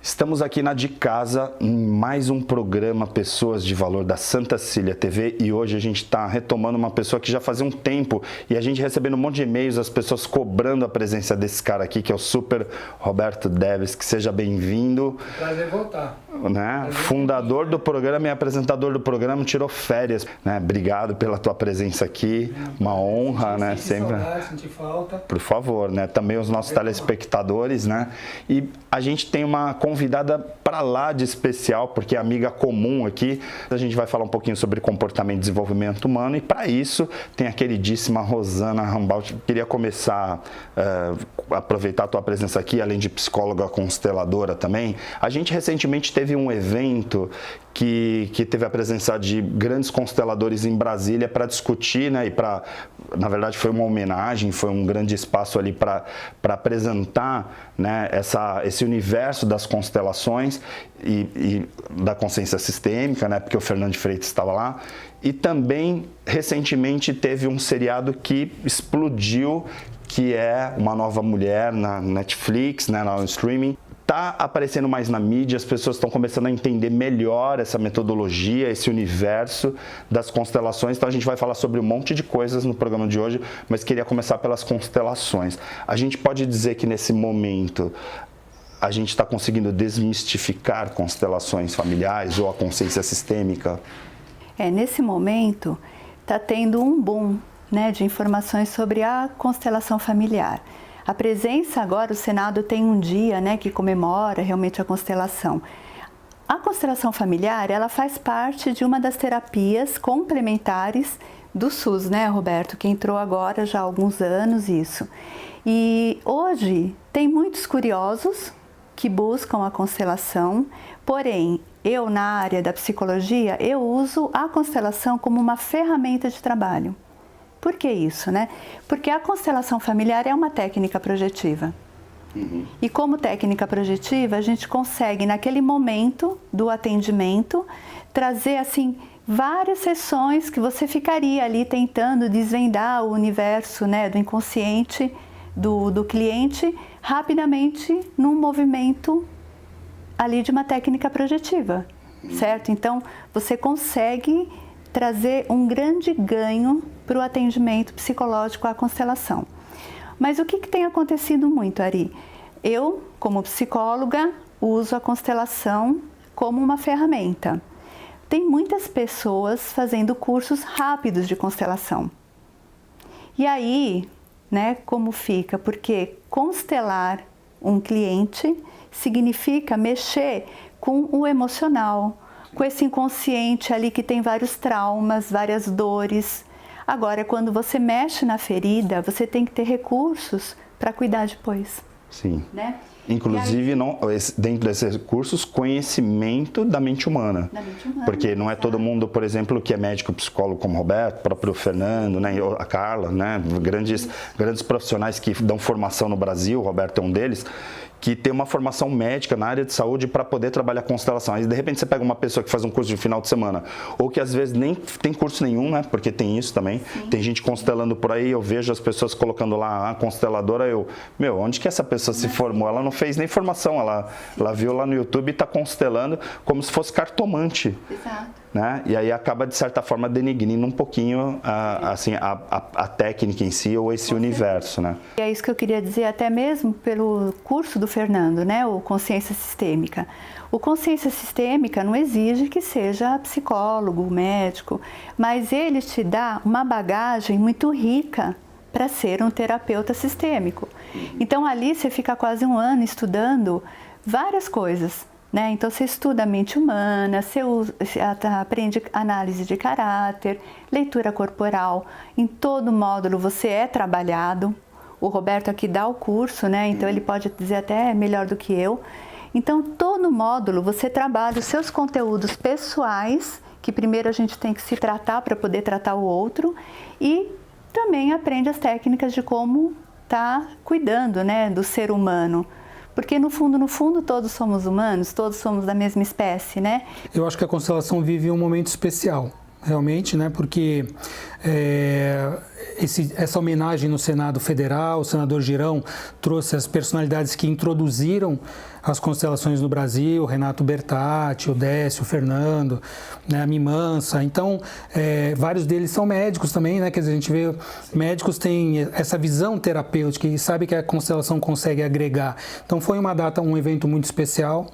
Estamos aqui na De Casa em mais um programa Pessoas de Valor da Santa Cecília TV e hoje a gente está retomando uma pessoa que já fazia um tempo e a gente recebendo um monte de e-mails, as pessoas cobrando a presença desse cara aqui, que é o Super Roberto Deves, que seja bem-vindo. Prazer voltar. Né? Fundador do programa e apresentador do programa, tirou férias. Né? Obrigado pela tua presença aqui, uma honra, né? Sempre. Sentir falta. Por favor, né? Também os nossos telespectadores, né? E a gente tem uma convidada para lá de especial, porque é amiga comum aqui. A gente vai falar um pouquinho sobre comportamento e desenvolvimento humano e para isso tem a queridíssima Rosana Rambaudt. Queria começar aproveitar a tua presença aqui, além de psicóloga consteladora também. A gente recentemente teve um evento que teve a presença de grandes consteladores em Brasília para discutir, né, e na verdade foi uma homenagem, foi um grande espaço ali para apresentar, né, esse universo das constelações e da consciência sistêmica, né, porque o Fernando de Freitas estava lá. E também, recentemente, teve um seriado que explodiu, que é Uma Nova Mulher na Netflix, né, no streaming. Está aparecendo mais na mídia, as pessoas estão começando a entender melhor essa metodologia, esse universo das constelações. Então a gente vai falar sobre um monte de coisas no programa de hoje, mas queria começar pelas constelações. A gente pode dizer que nesse momento a gente está conseguindo desmistificar constelações familiares ou a consciência sistêmica? Nesse momento está tendo um boom, né, de informações sobre a constelação familiar. A presença agora, o Senado tem um dia, né, que comemora realmente a constelação. A constelação familiar, ela faz parte de uma das terapias complementares do SUS, né, Roberto, que entrou agora já há alguns anos isso. E hoje tem muitos curiosos que buscam a constelação, porém, eu na área da psicologia, eu uso a constelação como uma ferramenta de trabalho. Por que isso, né? Porque a constelação familiar é uma técnica projetiva. E como técnica projetiva, a gente consegue, naquele momento do atendimento, trazer, assim, várias sessões que você ficaria ali tentando desvendar o universo, né, do inconsciente do cliente, rapidamente num movimento ali de uma técnica projetiva, certo? Então, você consegue trazer um grande ganho para o atendimento psicológico à constelação. Mas o que tem acontecido muito, Ari? Eu, como psicóloga, uso a constelação como uma ferramenta. Tem muitas pessoas fazendo cursos rápidos de constelação. E aí, né, como fica? Porque constelar um cliente significa mexer com o emocional, com esse inconsciente ali que tem vários traumas, várias dores. Agora, quando você mexe na ferida, você tem que ter recursos para cuidar depois. Sim. Né? Inclusive, dentro desses recursos, conhecimento da mente humana. Da mente humana. Porque não é todo mundo, por exemplo, que é médico, psicólogo como o Roberto, o próprio Fernando, né, a Carla, né, grandes profissionais que dão formação no Brasil, o Roberto é um deles, que tem uma formação médica na área de saúde para poder trabalhar constelação. Aí, de repente, você pega uma pessoa que faz um curso de final de semana, ou que às vezes nem tem curso nenhum, né? Porque tem isso também. Sim. Tem gente constelando por aí, eu vejo as pessoas colocando lá a consteladora, onde que essa pessoa se formou? Ela não fez nem formação, ela viu lá no YouTube e está constelando como se fosse cartomante. Exato. Né? E aí acaba, de certa forma, denigrindo um pouquinho a técnica em si ou esse universo, né? E é isso que eu queria dizer, até mesmo pelo curso do Fernando, né? O Consciência Sistêmica. O Consciência Sistêmica não exige que seja psicólogo, médico, mas ele te dá uma bagagem muito rica para ser um terapeuta sistêmico. Então ali você fica quase um ano estudando várias coisas. Né? Então você estuda a mente humana, você aprende análise de caráter, leitura corporal. Em todo módulo você é trabalhado. O Roberto aqui dá o curso, né? Então ele pode dizer até melhor do que eu. Então todo módulo você trabalha os seus conteúdos pessoais, que primeiro a gente tem que se tratar para poder tratar o outro, e também aprende as técnicas de como tá cuidando, né, do ser humano. Porque no fundo, todos somos humanos, todos somos da mesma espécie, né? Eu acho que a constelação vive um momento especial. realmente, né? Porque essa homenagem no Senado Federal, o senador Girão trouxe as personalidades que introduziram as constelações no Brasil, Renato Bertatti, o Décio, o Fernando, né, a Mimansa. Então, vários deles são médicos também, né? Quer dizer, a gente vê, médicos têm essa visão terapêutica e sabe que a constelação consegue agregar. Então, foi um evento muito especial.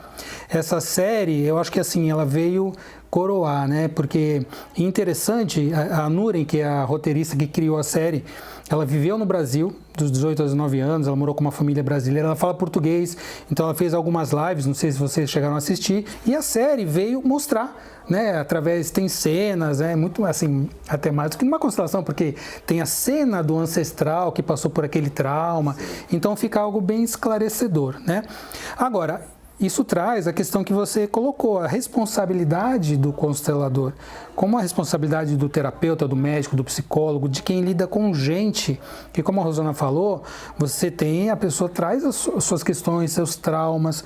Essa série, eu acho que assim, ela veio coroar, né? Porque interessante, a Nuren, que é a roteirista que criou a série, ela viveu no Brasil dos 18 aos 19 anos, ela morou com uma família brasileira, ela fala português, então ela fez algumas lives, não sei se vocês chegaram a assistir, e a série veio mostrar, né, tem cenas, muito assim, até mais do que numa constelação, porque tem a cena do ancestral que passou por aquele trauma, então fica algo bem esclarecedor, né? Agora, isso traz a questão que você colocou, a responsabilidade do constelador, como a responsabilidade do terapeuta, do médico, do psicólogo, de quem lida com gente, que como a Rosana falou, a pessoa traz as suas questões, seus traumas,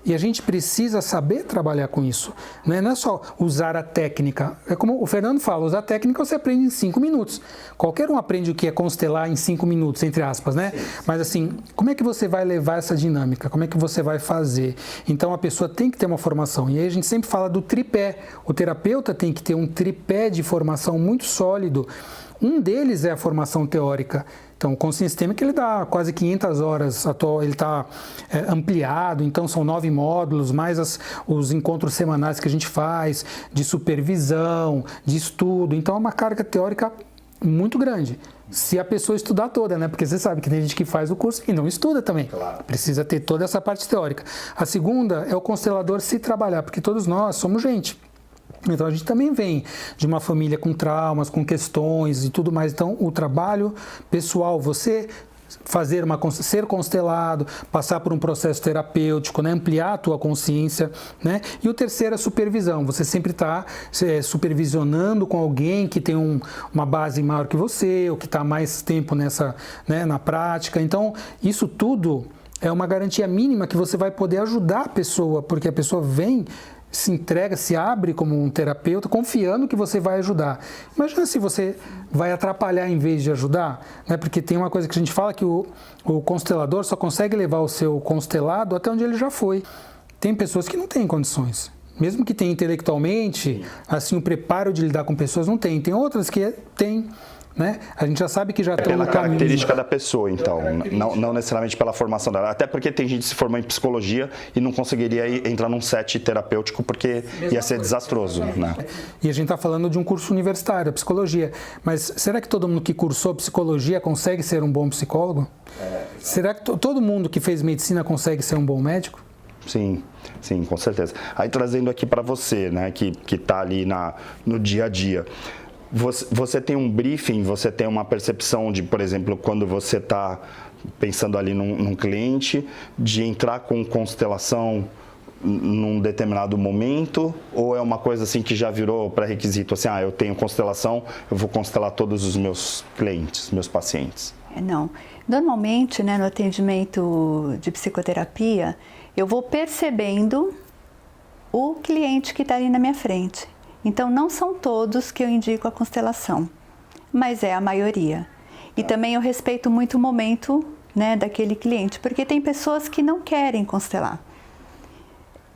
e a gente precisa saber trabalhar com isso, né? Não é só usar a técnica. É como o Fernando fala, usar a técnica você aprende em 5 minutos. Qualquer um aprende o que é constelar em 5 minutos, entre aspas, né? Sim. Mas assim, como é que você vai levar essa dinâmica? Como é que você vai fazer? Então a pessoa tem que ter uma formação. E aí a gente sempre fala do tripé. O terapeuta tem que ter um tripé de formação muito sólido. Um deles é a formação teórica. Então, o consciência sistêmica ele dá quase 500 horas, ele está ampliado, então são 9 módulos, mais os encontros semanais que a gente faz, de supervisão, de estudo. Então, é uma carga teórica muito grande. Se a pessoa estudar toda, né? Porque você sabe que tem gente que faz o curso e não estuda também. Claro. Precisa ter toda essa parte teórica. A segunda é o constelador se trabalhar, porque todos nós somos gente. Então, a gente também vem de uma família com traumas, com questões e tudo mais. Então, o trabalho pessoal, você ser constelado, passar por um processo terapêutico, né? Ampliar a tua consciência, né? E o terceiro é a supervisão. Você sempre está supervisionando com alguém que tem uma base maior que você, ou que está mais tempo na prática. Então, isso tudo é uma garantia mínima que você vai poder ajudar a pessoa, porque a pessoa vem, se entrega, se abre como um terapeuta, confiando que você vai ajudar. Imagina se você vai atrapalhar em vez de ajudar, né? Porque tem uma coisa que a gente fala que o constelador só consegue levar o seu constelado até onde ele já foi. Tem pessoas que não têm condições. Mesmo que tenha intelectualmente, assim, o preparo de lidar com pessoas, não tem. Tem outras que tem. Né? A gente já sabe que já estão pela no caminho. Característica da pessoa, então, não necessariamente pela formação dela. Até porque tem gente que se formou em psicologia e não conseguiria entrar num set terapêutico porque ia ser desastroso, né? E a gente está falando de um curso universitário, psicologia. Mas será que todo mundo que cursou psicologia consegue ser um bom psicólogo? Será que todo mundo que fez medicina consegue ser um bom médico? Sim, com certeza. Aí trazendo aqui para você, né, que está ali no dia a dia. Você tem um briefing, você tem uma percepção de, por exemplo, quando você está pensando ali num cliente, de entrar com constelação num determinado momento, ou é uma coisa assim que já virou pré-requisito, assim, eu tenho constelação, eu vou constelar todos os meus clientes, meus pacientes? Não. Normalmente, né, no atendimento de psicoterapia, eu vou percebendo o cliente que está ali na minha frente. Então, não são todos que eu indico a constelação, mas é a maioria. E também eu respeito muito o momento, né, daquele cliente, porque tem pessoas que não querem constelar.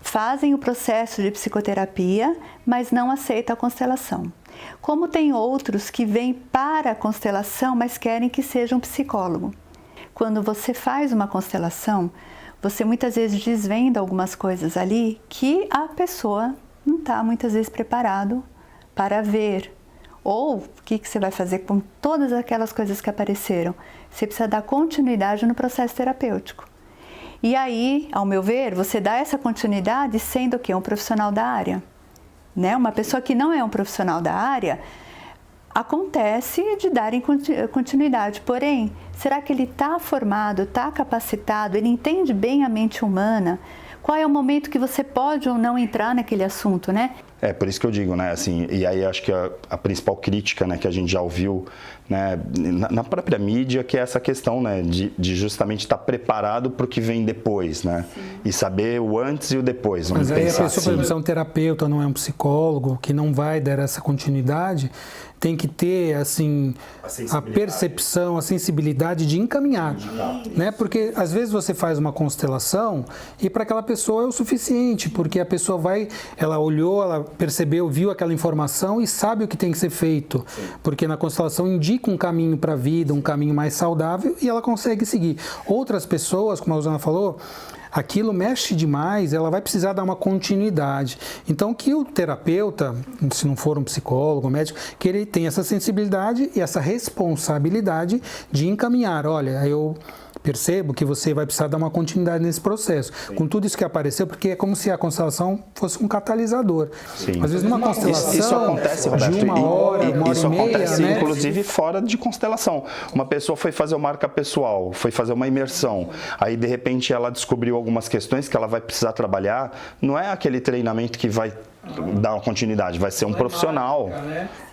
Fazem o processo de psicoterapia, mas não aceitam a constelação. Como tem outros que vêm para a constelação, mas querem que seja um psicólogo. Quando você faz uma constelação, você muitas vezes desvenda algumas coisas ali que a pessoa não está muitas vezes preparado para ver. Ou o que você vai fazer com todas aquelas coisas que apareceram? Você precisa dar continuidade no processo terapêutico. E aí, ao meu ver, você dá essa continuidade sendo o quê? Um profissional da área. Né? Uma pessoa que não é um profissional da área, acontece de darem continuidade. Porém, será que ele está formado, está capacitado, ele entende bem a mente humana? Qual é o momento que você pode ou não entrar naquele assunto, né? Por isso que eu digo, né, assim, e aí acho que a principal crítica, né, que a gente já ouviu, né, na própria mídia, que é essa questão, né, de justamente estar preparado para o que vem depois, né, e saber o antes e o depois. Mas aí a pessoa, assim. por exemplo, se é um terapeuta, não é um psicólogo, que não vai dar essa continuidade, tem que ter, assim, a percepção, a sensibilidade de encaminhar, né? Porque às vezes você faz uma constelação e para aquela pessoa é o suficiente, porque a pessoa ela olhou, ela percebeu, viu aquela informação e sabe o que tem que ser feito, porque na constelação indica um caminho para a vida, um caminho mais saudável e ela consegue seguir. Outras pessoas, como a Rosana falou, aquilo mexe demais, ela vai precisar dar uma continuidade. Então, que o terapeuta, se não for um psicólogo, um médico, que ele tenha essa sensibilidade e essa responsabilidade de encaminhar. Olha, eu percebo que você vai precisar dar uma continuidade nesse processo. Com tudo isso que apareceu, porque é como se a constelação fosse um catalisador. Sim. Às vezes numa constelação isso acontece, Roberto, de uma hora e meia, acontece, né? inclusive fora de constelação. Uma pessoa foi fazer uma marca pessoal, foi fazer uma imersão, aí de repente ela descobriu algumas questões que ela vai precisar trabalhar. Não é aquele treinamento que vai dar uma continuidade, vai ser um profissional.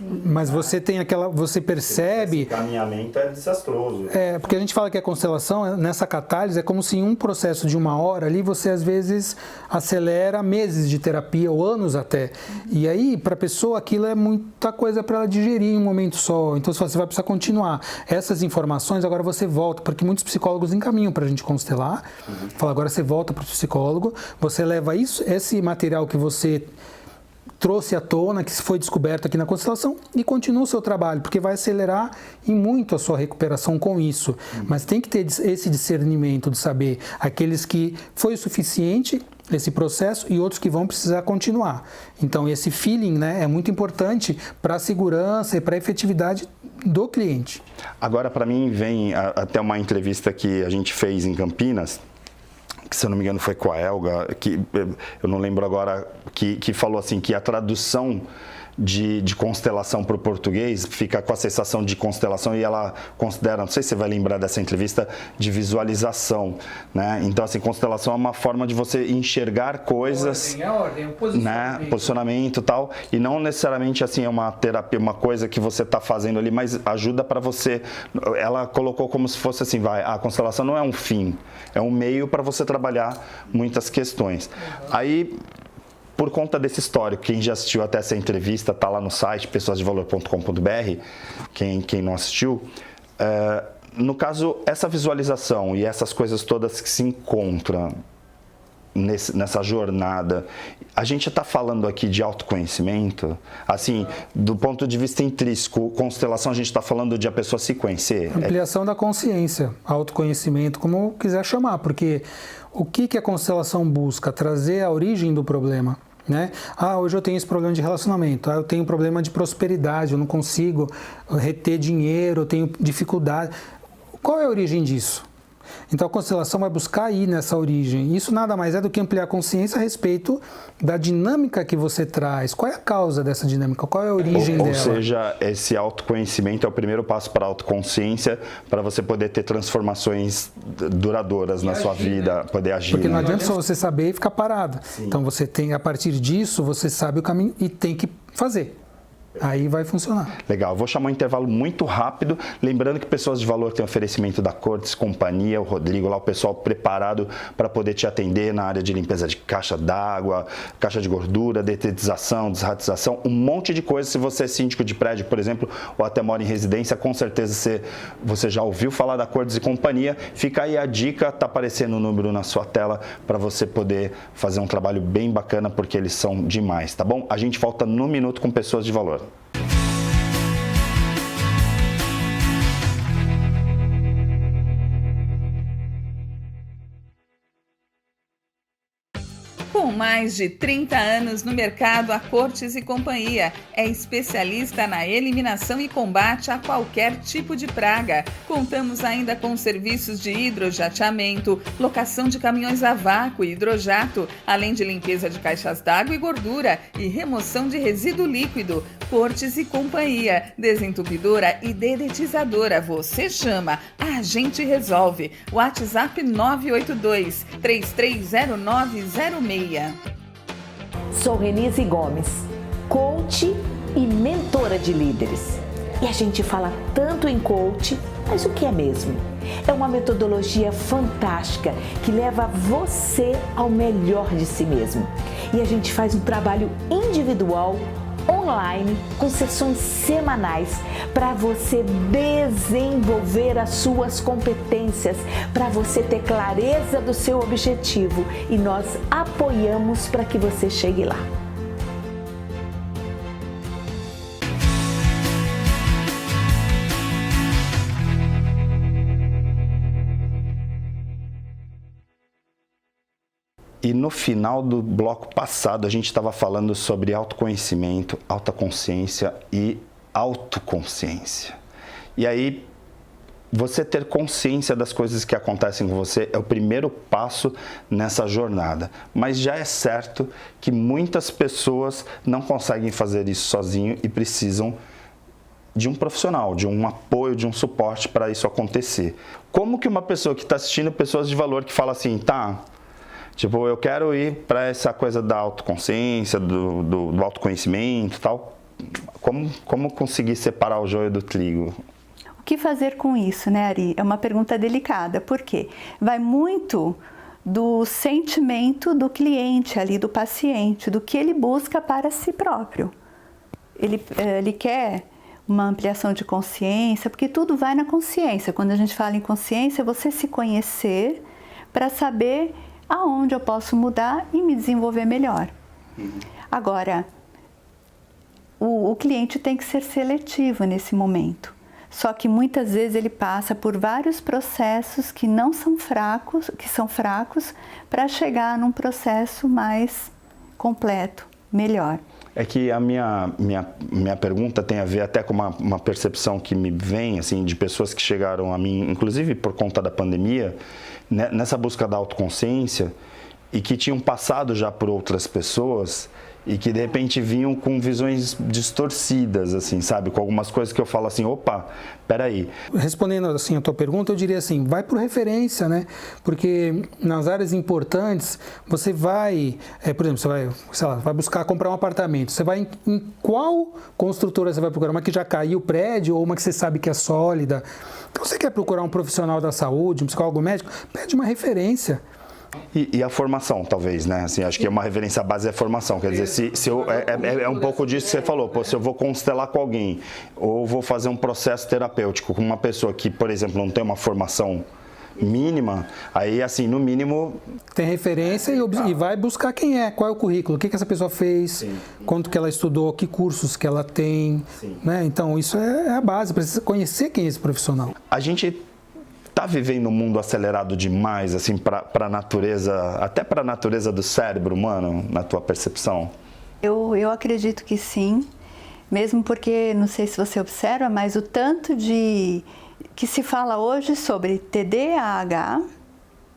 Mas você tem você percebe... Esse caminhamento é desastroso. Porque a gente fala que a constelação, nessa catálise, é como se em um processo de uma hora ali, você às vezes acelera meses de terapia, ou anos até. E aí, para a pessoa, aquilo é muita coisa para ela digerir em um momento só. Então, você vai precisar continuar. Essas informações, agora você volta, porque muitos psicólogos encaminham para a gente constelar. Fala, agora você volta para o psicólogo, você leva esse material que você trouxe à tona, que foi descoberto aqui na constelação, e continua o seu trabalho, porque vai acelerar em muito a sua recuperação com isso. Mas tem que ter esse discernimento de saber aqueles que foi o suficiente, esse processo, e outros que vão precisar continuar. Então, esse feeling, né, é muito importante para a segurança e para a efetividade do cliente. Agora, para mim, vem até uma entrevista que a gente fez em Campinas, que se eu não me engano foi com a Elga, que eu não lembro agora, que falou assim, que a tradução de constelação para o português fica com a sensação de constelação e ela considera, não sei se você vai lembrar dessa entrevista, de visualização, né? Então, assim, constelação é uma forma de você enxergar coisas, ordem, posicionamento. Né? Posicionamento e tal, e não necessariamente, assim, é uma terapia, uma coisa que você está fazendo ali, mas ajuda para você. Ela colocou como se fosse assim, a constelação não é um fim, é um meio para você trabalhar muitas questões. Aí, por conta desse histórico, quem já assistiu até essa entrevista, está lá no site pessoasdevalor.com.br, quem não assistiu, no caso, essa visualização e essas coisas todas que se encontram nessa jornada, a gente está falando aqui de autoconhecimento, assim, do ponto de vista intrínseco, constelação, a gente está falando de a pessoa se conhecer. Ampliação da consciência, autoconhecimento, como quiser chamar, porque o que a constelação busca? Trazer a origem do problema. Né? Hoje eu tenho esse problema de relacionamento, eu tenho problema de prosperidade, eu não consigo reter dinheiro, eu tenho dificuldade. Qual é a origem disso? Então a constelação vai buscar ir nessa origem. Isso nada mais é do que ampliar a consciência a respeito da dinâmica que você traz. Qual é a causa dessa dinâmica? Qual é a origem dela? Ou seja, esse autoconhecimento é o primeiro passo para a autoconsciência, para você poder ter transformações duradouras na sua vida, poder agir. Porque não adianta só você saber e ficar parado. Sim. Então você tem, a partir disso, você sabe o caminho e tem que fazer. Aí vai funcionar. Legal, vou chamar um intervalo muito rápido, lembrando que Pessoas de Valor tem oferecimento da Cortes Companhia, o Rodrigo lá, o pessoal preparado para poder te atender na área de limpeza de caixa d'água, caixa de gordura, detetização, desratização, um monte de coisa. Se você é síndico de prédio, por exemplo, ou até mora em residência, com certeza você já ouviu falar da Cortes e Companhia. Fica aí a dica, está aparecendo o número na sua tela para você poder fazer um trabalho bem bacana, porque eles são demais, tá bom? A gente volta no minuto com Pessoas de Valor. Com mais de 30 anos no mercado, a Cortes e Companhia é especialista na eliminação e combate a qualquer tipo de praga. Contamos ainda com serviços de hidrojateamento, locação de caminhões a vácuo e hidrojato, além de limpeza de caixas d'água e gordura e remoção de resíduo líquido. Cortes e Companhia, desentupidora e dedetizadora. Você chama, a gente resolve. WhatsApp 982 330906. Sou Renise Gomes. coach e mentora de líderes. E a gente fala tanto em coach, mas o que é mesmo? É uma metodologia fantástica que leva você ao melhor de si mesmo. E a gente faz um trabalho individual, online, com sessões semanais, para você desenvolver as suas competências, para você ter clareza do seu objetivo, e nós apoiamos para que você chegue lá. E no final do bloco passado, a gente estava falando sobre autoconhecimento, autoconsciência e autoconsciência. E aí, você ter consciência das coisas que acontecem com você é o primeiro passo nessa jornada. Mas já é certo que muitas pessoas não conseguem fazer isso sozinho e precisam de um profissional, de um apoio, de um suporte para isso acontecer. Como que uma pessoa que está assistindo pessoas de valor que fala assim, tá... Tipo, eu quero ir para essa coisa da autoconsciência, do autoconhecimento e tal. Como conseguir separar o joio do trigo? O que fazer com isso, né, Ari? É uma pergunta delicada. Por quê? Vai muito do sentimento do cliente ali, do paciente, do que ele busca para si próprio. Ele quer uma ampliação de consciência, porque tudo vai na consciência. Quando a gente fala em consciência, é você se conhecer para saber aonde eu posso mudar e me desenvolver melhor. Agora, o cliente tem que ser seletivo nesse momento. Só que muitas vezes ele passa por vários processos que não são fracos, que são fracos, para chegar num processo mais completo, melhor. É que a minha pergunta tem a ver até com uma percepção que me vem, assim, de pessoas que chegaram a mim, inclusive por conta da pandemia, nessa busca da autoconsciência, e que tinham passado já por outras pessoas e que de repente vinham com visões distorcidas, assim, sabe? Com algumas coisas que eu falo assim, opa, peraí. Respondendo assim a tua pergunta, eu diria assim, vai por referência, né? Porque nas áreas importantes, você vai, por exemplo, você vai, sei lá, vai buscar comprar um apartamento, você vai em qual construtora você vai procurar? Uma que já caiu o prédio ou uma que você sabe que é sólida? Então, você quer procurar um profissional da saúde, um psicólogo médico? Pede uma referência. E a formação, talvez, né? Assim, acho que uma referência base é a formação. Quer dizer, se eu, é um pouco disso que você falou. Pô, se eu vou constelar com alguém ou vou fazer um processo terapêutico com uma pessoa que, por exemplo, não tem uma formação mínima, aí, assim, no mínimo... Tem referência e vai buscar quem é, qual é o currículo, o que essa pessoa fez, sim, quanto que ela estudou, que cursos que ela tem, né? Então, isso é a base, precisa conhecer quem é esse profissional. A gente está vivendo um mundo acelerado demais, assim, para a natureza, até para a natureza do cérebro humano, na tua percepção? Eu acredito que sim, mesmo porque, não sei se você observa, mas o tanto que se fala hoje sobre TDAH,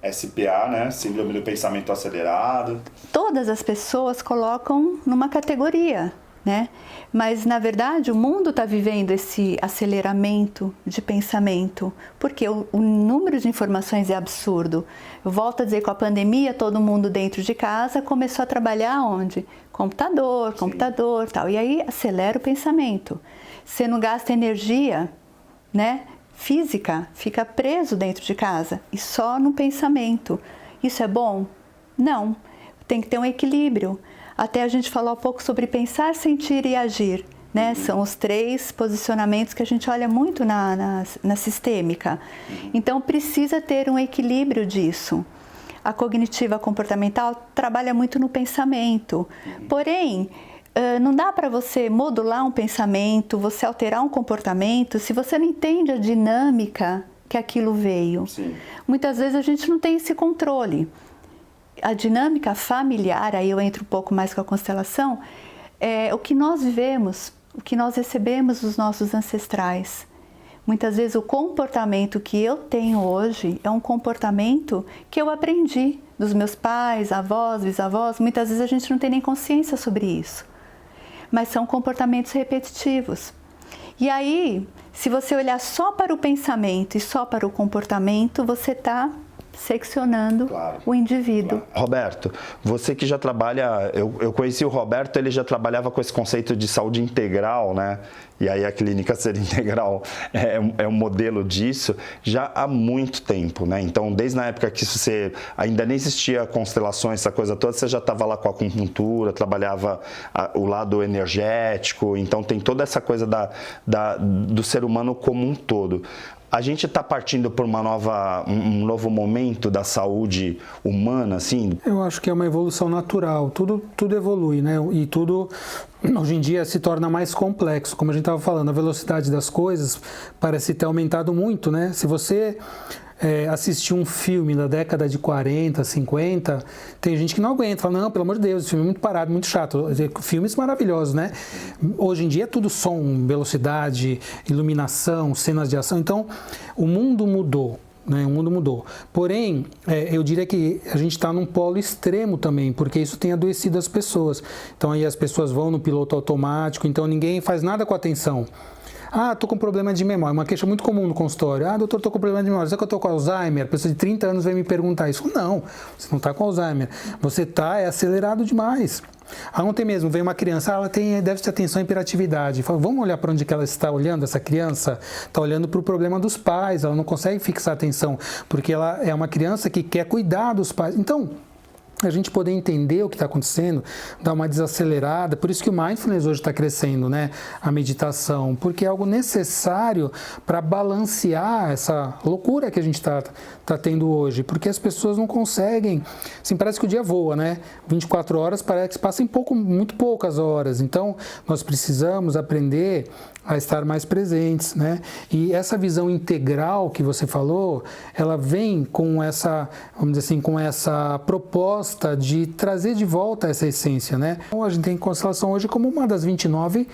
SPA, né? Síndrome do pensamento acelerado. Todas as pessoas colocam numa categoria, né? Mas, na verdade, o mundo está vivendo esse aceleramento de pensamento, porque o número de informações é absurdo. Eu volto a dizer, com a pandemia, todo mundo dentro de casa começou a trabalhar onde? Computador, tal. E aí acelera o pensamento. Você não gasta energia, né, física, fica preso dentro de casa e só no pensamento. Isso é bom? Não. Tem que ter um equilíbrio. Até a gente falou há pouco sobre pensar, sentir e agir, né? São os 3 posicionamentos que a gente olha muito na sistêmica. Então, precisa ter um equilíbrio disso. A cognitiva comportamental trabalha muito no pensamento. Porém, não dá para você modular um pensamento, você alterar um comportamento, se você não entende a dinâmica que aquilo veio. Sim. Muitas vezes a gente não tem esse controle. A dinâmica familiar, aí eu entro um pouco mais com a constelação, é o que nós vivemos, o que nós recebemos dos nossos ancestrais. Muitas vezes o comportamento que eu tenho hoje é um comportamento que eu aprendi dos meus pais, avós, bisavós. Muitas vezes a gente não tem nem consciência sobre isso, mas são comportamentos repetitivos. E aí, se você olhar só para o pensamento e só para o comportamento, você está seccionando o indivíduo. Roberto, você que já trabalha, eu conheci o Roberto, ele já trabalhava com esse conceito de saúde integral, né? E aí a clínica Ser Integral é um modelo disso já há muito tempo, né? Então, desde a época que você ainda nem existia constelações, essa coisa toda, você já estava lá com a acupuntura, trabalhava o lado energético, então tem toda essa coisa do ser humano como um todo. A gente está partindo por um novo momento da saúde humana, assim? Eu acho que é uma evolução natural. Tudo evolui, né? E tudo, hoje em dia, se torna mais complexo. Como a gente estava falando, a velocidade das coisas parece ter aumentado muito, né? Se você assistir um filme da década de 40, 50, tem gente que não aguenta, fala, não, pelo amor de Deus, esse filme é muito parado, muito chato. Filmes maravilhosos, né? Hoje em dia é tudo som, velocidade, iluminação, cenas de ação. Então, o mundo mudou. O mundo mudou. Porém, eu diria que a gente está num polo extremo também, porque isso tem adoecido as pessoas. Então, aí as pessoas vão no piloto automático, então ninguém faz nada com atenção. Ah, estou com problema de memória. Uma queixa muito comum no consultório. Ah, doutor, estou com problema de memória. Será que eu estou com Alzheimer? A pessoa de 30 anos vem me perguntar isso. Não, você não está com Alzheimer. Você está acelerado demais. Ontem mesmo veio uma criança, ela tem déficit de atenção e hiperatividade. Fala, vamos olhar para onde que ela está olhando, essa criança? Está olhando para o problema dos pais, ela não consegue fixar atenção, porque ela é uma criança que quer cuidar dos pais. Então, a gente poder entender o que está acontecendo, dar uma desacelerada, por isso que o Mindfulness hoje está crescendo, né? A meditação, porque é algo necessário para balancear essa loucura que a gente está tendo hoje, porque as pessoas não conseguem, assim, parece que o dia voa, né? 24 horas parece que passam muito poucas horas, então nós precisamos aprender a estar mais presentes, né? E essa visão integral que você falou, ela vem com essa, vamos dizer assim, com essa proposta de trazer de volta essa essência, né? Então, a gente tem constelação hoje como uma das 29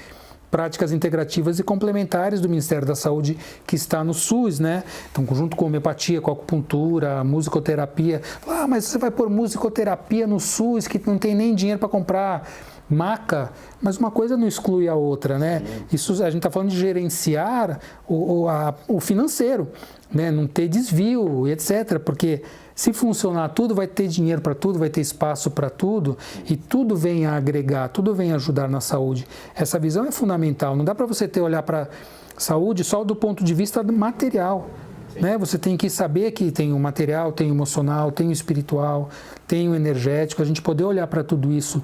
práticas integrativas e complementares do Ministério da Saúde que está no SUS, né? Então, junto com a homeopatia, com a acupuntura, a musicoterapia. Ah, mas você vai pôr musicoterapia no SUS que não tem nem dinheiro para comprar maca, mas uma coisa não exclui a outra, né? Isso a gente está falando de gerenciar o financeiro, né? Não ter desvio, etc. Porque se funcionar tudo, vai ter dinheiro para tudo, vai ter espaço para tudo e tudo vem a agregar, tudo vem a ajudar na saúde. Essa visão é fundamental. Não dá para você olhar para a saúde só do ponto de vista material. Né? Você tem que saber que tem o material, tem o emocional, tem o espiritual, tem o energético. A gente poder olhar para tudo isso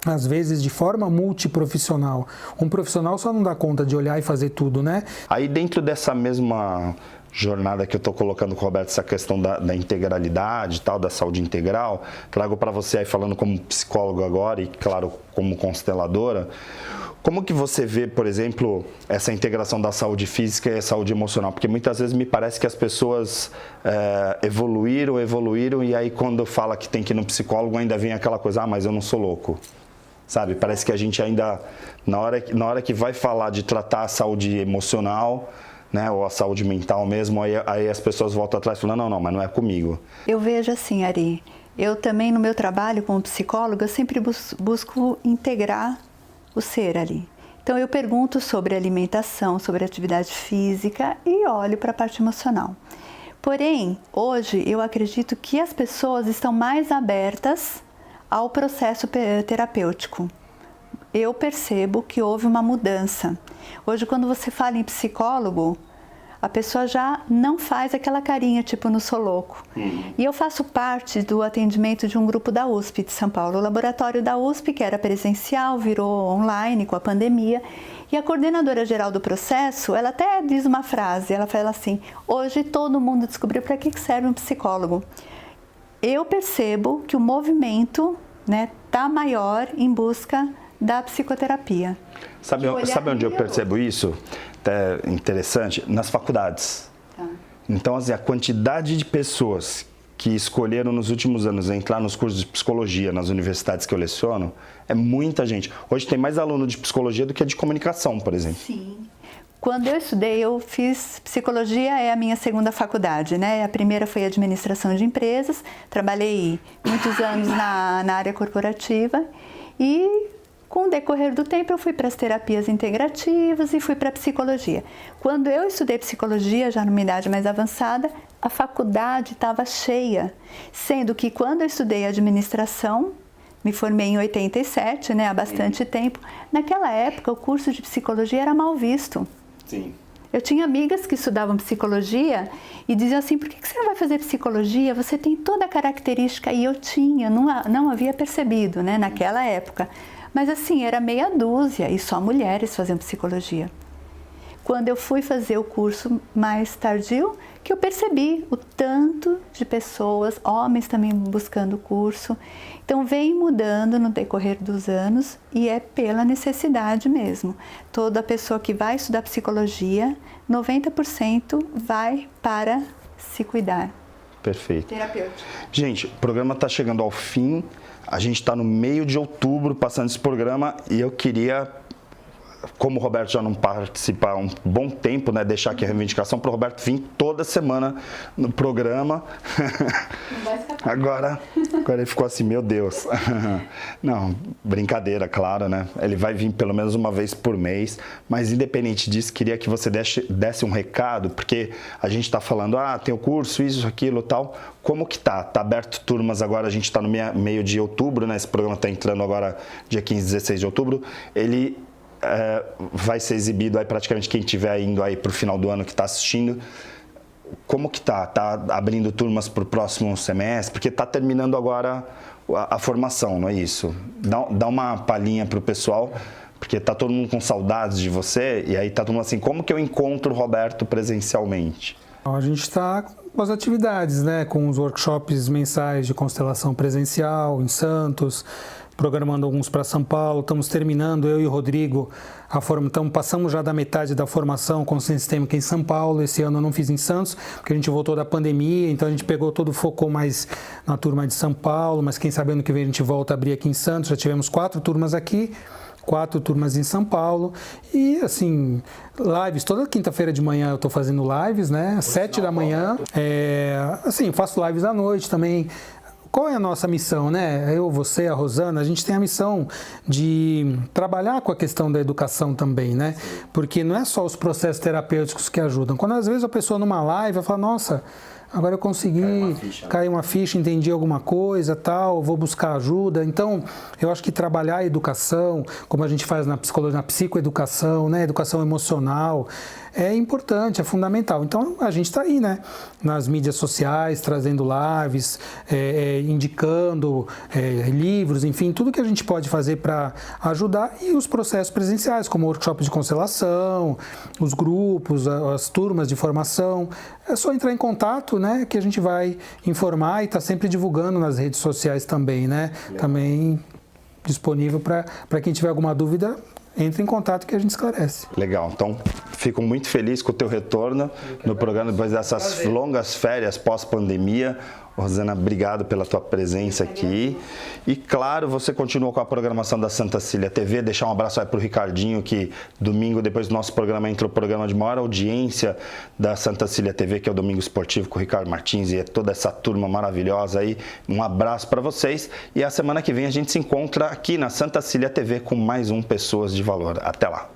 às vezes de forma multiprofissional. Um profissional só não dá conta de olhar e fazer tudo, né? Aí dentro dessa mesma jornada que eu estou colocando com o Roberto, essa questão da integralidade, tal, da saúde integral, trago para você aí falando como psicólogo agora e, claro, como consteladora, como que você vê, por exemplo, essa integração da saúde física e a saúde emocional? Porque muitas vezes me parece que as pessoas evoluíram e aí quando fala que tem que ir no psicólogo ainda vem aquela coisa, mas eu não sou louco. Sabe, parece que a gente ainda, na hora que vai falar de tratar a saúde emocional, né, ou a saúde mental mesmo, aí as pessoas voltam atrás falando, não, mas não é comigo. Eu vejo assim, Ari, eu também no meu trabalho como psicóloga, eu sempre busco integrar o ser ali. Então eu pergunto sobre alimentação, sobre atividade física e olho para a parte emocional. Porém, hoje eu acredito que as pessoas estão mais abertas ao processo terapêutico. Eu percebo que houve uma mudança. Hoje, quando você fala em psicólogo, a pessoa já não faz aquela carinha tipo no sou louco. E eu faço parte do atendimento de um grupo da USP de São Paulo. O laboratório da USP, que era presencial, virou online com a pandemia. E a coordenadora geral do processo, ela até diz uma frase, ela fala assim, hoje todo mundo descobriu para que serve um psicólogo. Eu percebo que o movimento tá maior em busca da psicoterapia. Sabe onde eu percebo isso? Até interessante, nas faculdades. Tá. Então, assim, a quantidade de pessoas que escolheram nos últimos anos entrar nos cursos de psicologia nas universidades que eu leciono, é muita gente. Hoje tem mais aluno de psicologia do que de comunicação, por exemplo. Sim. Quando eu estudei, eu fiz psicologia, é a minha segunda faculdade, né? A primeira foi administração de empresas, trabalhei muitos anos na área corporativa e Com o decorrer do tempo, eu fui para as terapias integrativas e fui para a psicologia. Quando eu estudei psicologia, já numa idade mais avançada, a faculdade estava cheia, sendo que quando eu estudei administração, me formei em 87, né, há bastante tempo, naquela época o curso de psicologia era mal visto. Sim. Eu tinha amigas que estudavam psicologia e diziam assim, por que você não vai fazer psicologia? Você tem toda a característica, e eu tinha, não havia percebido, né, naquela época. Mas assim, era meia dúzia e só mulheres faziam psicologia. Quando eu fui fazer o curso mais tardio, que eu percebi o tanto de pessoas, homens também buscando o curso. Então vem mudando no decorrer dos anos e é pela necessidade mesmo. Toda pessoa que vai estudar psicologia, 90% vai para se cuidar. Perfeito. Terapêutico. Gente, o programa está chegando ao fim. A gente está no meio de outubro passando esse programa e eu queria, como o Roberto já não participa há um bom tempo, né, deixar aqui a reivindicação para o Roberto vir toda semana no programa. Não vai escapar. Agora ele ficou assim, meu Deus. Não, brincadeira, claro, né? Ele vai vir pelo menos uma vez por mês, mas independente disso, queria que você desse um recado, porque a gente está falando, tem o curso, isso, aquilo, tal. Como que tá? Tá aberto turmas agora, a gente está no meio de outubro, né? Esse programa está entrando agora dia 15, 16 de outubro. Ele vai ser exibido aí praticamente quem estiver indo aí para o final do ano que está assistindo. Como que tá? Tá abrindo turmas para o próximo semestre? Porque tá terminando agora a formação, não é isso? Dá uma palhinha para o pessoal, porque tá todo mundo com saudades de você, e aí tá todo mundo assim, como que eu encontro o Roberto presencialmente? A gente está com as atividades, né? Com os workshops mensais de constelação presencial em Santos, programando alguns para São Paulo. Estamos terminando, eu e o Rodrigo, então passamos já da metade da formação consciência sistêmica em São Paulo. Esse ano eu não fiz em Santos, porque a gente voltou da pandemia, então a gente focou mais na turma de São Paulo, mas quem sabe ano que vem a gente volta a abrir aqui em Santos. Já tivemos 4 turmas aqui, 4 turmas em São Paulo e assim, lives, toda quinta-feira de manhã eu estou fazendo lives, né, às 7 da manhã, assim, faço lives à noite também. Qual é a nossa missão, né? Eu, você, a Rosana, a gente tem a missão de trabalhar com a questão da educação também, né? Porque não é só os processos terapêuticos que ajudam. Quando às vezes a pessoa numa live vai falar, nossa, agora eu consegui cair uma ficha, entendi alguma coisa, tal, vou buscar ajuda. Então, eu acho que trabalhar a educação, como a gente faz na psicologia, na psicoeducação, né? Educação emocional, é importante, é fundamental. Então, a gente está aí, né? Nas mídias sociais, trazendo lives, indicando livros, enfim, tudo que a gente pode fazer para ajudar. E os processos presenciais, como workshops de constelação, os grupos, as turmas de formação. É só entrar em contato, né? Que a gente vai informar e está sempre divulgando nas redes sociais também, né? Também disponível para quem tiver alguma dúvida, entre em contato que a gente esclarece. Legal, então fico muito feliz com o teu retorno no programa depois dessas longas férias pós-pandemia. Rosana, obrigado pela tua presença aqui. E claro, você continua com a programação da Santa Cília TV. Deixar um abraço aí para o Ricardinho, que domingo, depois do nosso programa, entra o programa de maior audiência da Santa Cília TV, que é o Domingo Esportivo com o Ricardo Martins e toda essa turma maravilhosa aí. Um abraço para vocês. E a semana que vem a gente se encontra aqui na Santa Cília TV com mais um Pessoas de Valor. Até lá.